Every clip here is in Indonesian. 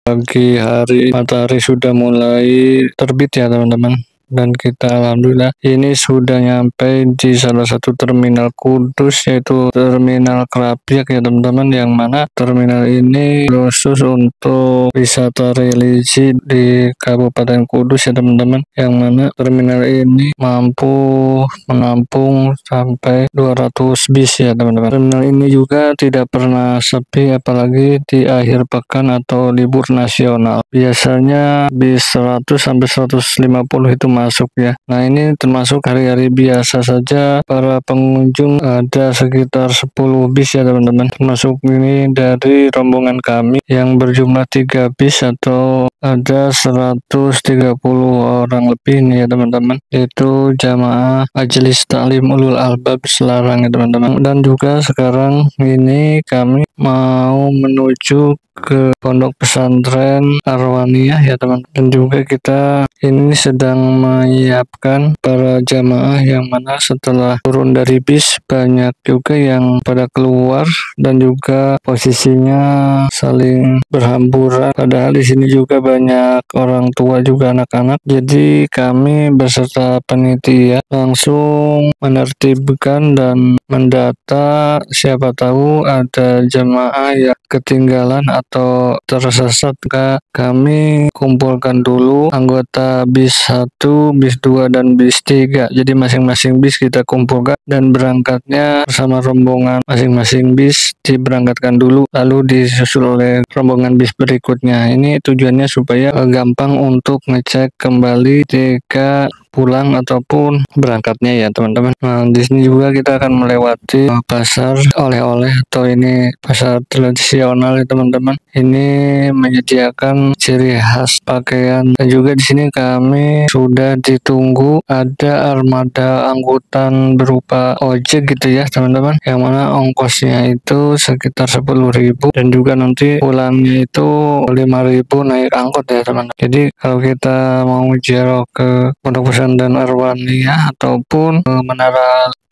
Pagi hari matahari sudah mulai terbit ya teman-teman. Dan kita alhamdulillah ini sudah nyampe di salah satu terminal Kudus, yaitu Terminal Kerapiak ya teman-teman, yang mana terminal ini khusus untuk wisata religi di Kabupaten Kudus ya teman-teman, yang mana terminal ini mampu menampung sampai 200 bis ya teman-teman. Terminal ini juga tidak pernah sepi, apalagi di akhir pekan atau libur nasional. Biasanya bis 100 sampai 150 itu masuk ya. Nah, ini termasuk hari-hari biasa saja para pengunjung ada sekitar 10 bis ya teman-teman. Termasuk ini dari rombongan kami yang berjumlah 3 bis atau ada 130 orang lebih nih ya teman-teman. Itu jamaah Majelis Taklim Ulul Albab Selarang ya teman-teman. Dan juga sekarang ini kami mau menuju ke pondok pesantren Arwaniyah ya teman. Dan juga kita ini sedang menyiapkan para jamaah yang mana setelah turun dari bis banyak juga yang pada keluar dan juga posisinya saling berhamburan. Padahal di sini juga banyak orang tua juga anak-anak. Jadi kami beserta panitia langsung menertibkan dan mendata siapa tahu ada jamaah yang ketinggalan atau tersesat. Kami kumpulkan dulu anggota bis 1, bis 2, dan bis 3. Jadi masing-masing bis kita kumpulkan dan berangkatnya bersama rombongan masing-masing bis diberangkatkan dulu, lalu disusul oleh rombongan bis berikutnya. Ini tujuannya supaya gampang untuk ngecek kembali ketika pulang ataupun berangkatnya ya teman-teman. Nah, di sini juga kita akan melewati pasar oleh-oleh atau ini pasar tradisional ya teman-teman. Ini menyediakan ciri khas pakaian, dan juga di sini kami sudah ditunggu ada armada angkutan berupa ojek gitu ya teman-teman, yang mana ongkosnya itu sekitar 10.000 dan juga nanti pulangnya itu 5.000 naik angkot ya teman-teman. Jadi kalau kita mau ziarah ke Pondok Pesantren Arwaniyah ataupun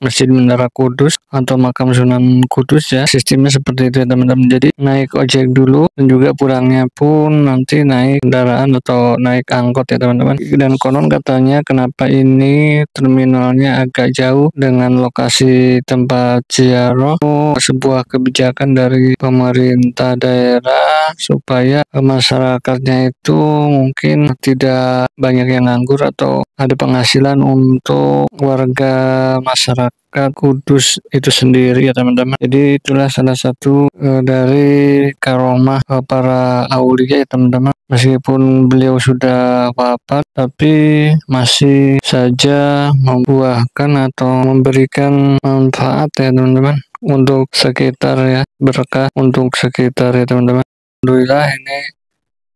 Masjid Menara Kudus atau Makam Sunan Kudus ya, sistemnya seperti itu ya teman-teman. Jadi naik ojek dulu dan juga pulangnya pun nanti naik kendaraan atau naik angkot ya teman-teman. Dan konon katanya kenapa ini terminalnya agak jauh dengan lokasi tempat ziarah, sebuah kebijakan dari pemerintah daerah supaya masyarakatnya itu mungkin tidak banyak yang nganggur atau ada penghasilan untuk warga masyarakat Kudus itu sendiri ya teman-teman. Jadi itulah salah satu dari karomah para aulia ya teman-teman. Meskipun beliau sudah wafat, tapi masih saja membuahkan atau memberikan manfaat ya teman-teman untuk sekitar ya, berkah untuk sekitar ya teman-teman. Alhamdulillah ini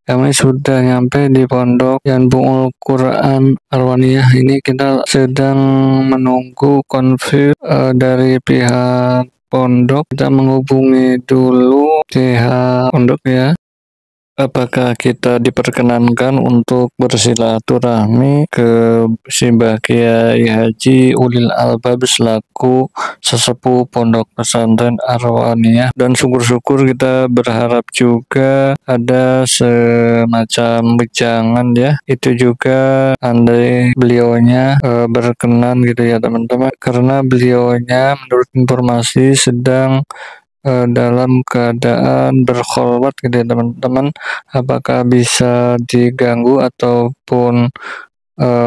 kami sudah nyampe di pondok Yanbu'ul Quran Arwaniyah. Ini kita sedang menunggu konfirm dari pihak pondok. Kita menghubungi dulu pihak pondok ya, apakah kita diperkenankan untuk bersilaturahmi ke Simbah Kiai Haji Ulil Albab selaku sesepuh Pondok Pesantren Arwaniyah. Dan syukur-syukur kita berharap juga ada semacam wejangan ya, itu juga andai beliaunya berkenan gitu ya teman-teman, karena beliaunya menurut informasi sedang dalam keadaan berkholwat gitu ya teman-teman. Apakah bisa diganggu ataupun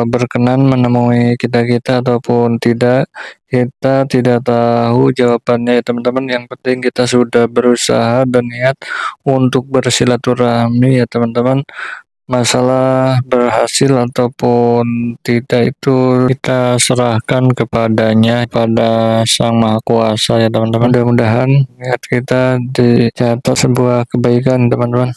berkenan menemui kita ataupun tidak, kita tidak tahu jawabannya ya teman-teman. Yang penting kita sudah berusaha dan niat untuk bersilaturahmi ya teman-teman. Masalah berhasil ataupun tidak itu kita serahkan kepadanya, pada Sang Maha Kuasa ya teman-teman. Mudah-mudahan niat kita dicatat sebuah kebaikan teman-teman.